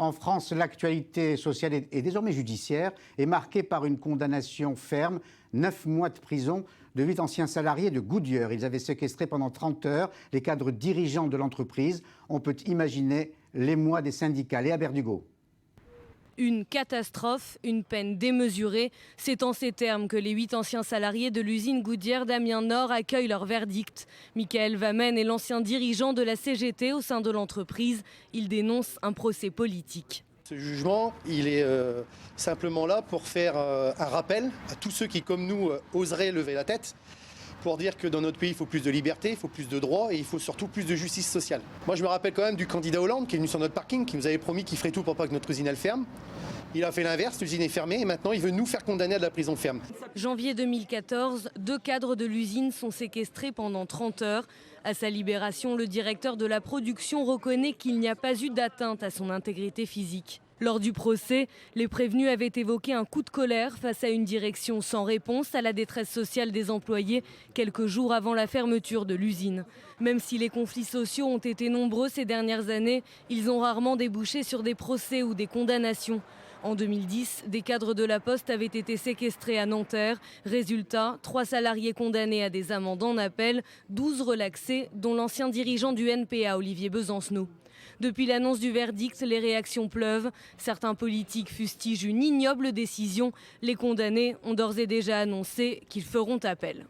En France, l'actualité sociale et désormais judiciaire est marquée par une condamnation ferme, 9 mois de prison de 8 anciens salariés de Goodyear. Ils avaient séquestré pendant 30 heures les cadres dirigeants de l'entreprise. On peut imaginer l'émoi des syndicats. Léa Berdugo. Une catastrophe, une peine démesurée. C'est en ces termes que les 8 anciens salariés de l'usine Goodyear d'Amiens Nord accueillent leur verdict. Michael Vamen est l'ancien dirigeant de la CGT au sein de l'entreprise. Il dénonce un procès politique. Ce jugement, il est simplement là pour faire un rappel à tous ceux qui, comme nous, oseraient lever la tête, pour dire que dans notre pays, il faut plus de liberté, il faut plus de droits et il faut surtout plus de justice sociale. Moi, je me rappelle quand même du candidat Hollande qui est venu sur notre parking, qui nous avait promis qu'il ferait tout pour pas que notre usine elle ferme. Il a fait l'inverse, l'usine est fermée et maintenant il veut nous faire condamner à de la prison ferme. Janvier 2014, 2 cadres de l'usine sont séquestrés pendant 30 heures. À sa libération, le directeur de la production reconnaît qu'il n'y a pas eu d'atteinte à son intégrité physique. Lors du procès, les prévenus avaient évoqué un coup de colère face à une direction sans réponse à la détresse sociale des employés quelques jours avant la fermeture de l'usine. Même si les conflits sociaux ont été nombreux ces dernières années, ils ont rarement débouché sur des procès ou des condamnations. En 2010, des cadres de la Poste avaient été séquestrés à Nanterre. Résultat, 3 salariés condamnés à des amendes en appel, 12 relaxés, dont l'ancien dirigeant du NPA, Olivier Besancenot. Depuis l'annonce du verdict, les réactions pleuvent. Certains politiques fustigent une ignoble décision. Les condamnés ont d'ores et déjà annoncé qu'ils feront appel.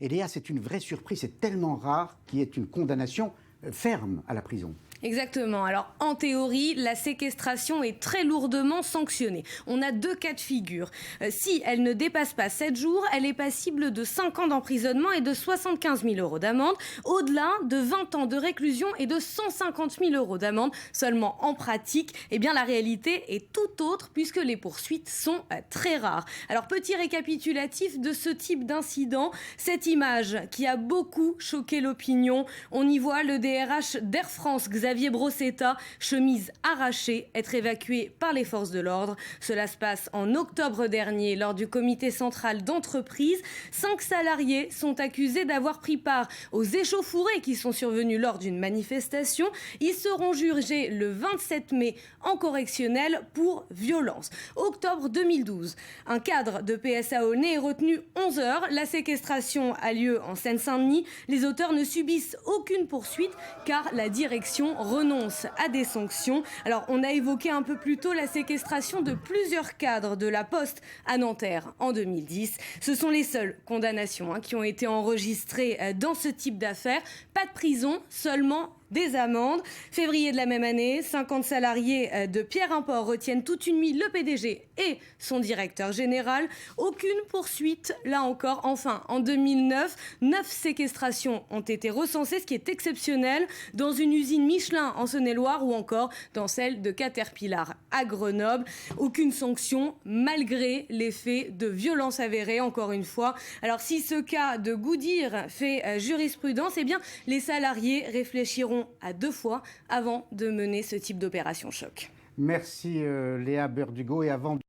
Et Léa, c'est une vraie surprise, c'est tellement rare qu'il y ait une condamnation ferme à la prison. Exactement. Alors, en théorie, la séquestration est très lourdement sanctionnée. On a 2 cas de figure. Si elle ne dépasse pas 7 jours, elle est passible de 5 ans d'emprisonnement et de 75 000 € d'amende. Au-delà, de 20 ans de réclusion et de 150 000 € d'amende. Seulement, en pratique, eh bien, la réalité est tout autre puisque les poursuites sont très rares. Alors, petit récapitulatif de ce type d'incident. Cette image qui a beaucoup choqué l'opinion. On y voit le DRH d'Air France, Xavier Brossetta, chemise arrachée, être évacué par les forces de l'ordre. Cela se passe en octobre dernier lors du comité central d'entreprise. 5 salariés sont accusés d'avoir pris part aux échauffourées qui sont survenues lors d'une manifestation. Ils seront jugés le 27 mai en correctionnel pour violence. Octobre 2012, un cadre de PSA Aulnay est retenu 11 heures. La séquestration a lieu en Seine-Saint-Denis. Les auteurs ne subissent aucune poursuite car la direction renonce à des sanctions. Alors, on a évoqué un peu plus tôt la séquestration de plusieurs cadres de la Poste à Nanterre en 2010. Ce sont les seules condamnations qui ont été enregistrées dans ce type d'affaires. Pas de prison, seulement des amendes. Février de la même année, 50 salariés de Pierre Import retiennent toute une nuit le PDG et son directeur général. Aucune poursuite, là encore. Enfin, en 2009, 9 séquestrations ont été recensées, ce qui est exceptionnel, dans une usine Michelin en Saône-et-Loire ou encore dans celle de Caterpillar à Grenoble. Aucune sanction, malgré les faits de violence avérés, encore une fois. Alors, si ce cas de Goodyear fait jurisprudence, eh bien, les salariés réfléchiront à 2 fois avant de mener ce type d'opération choc. Merci Léa Berdugo. Et avant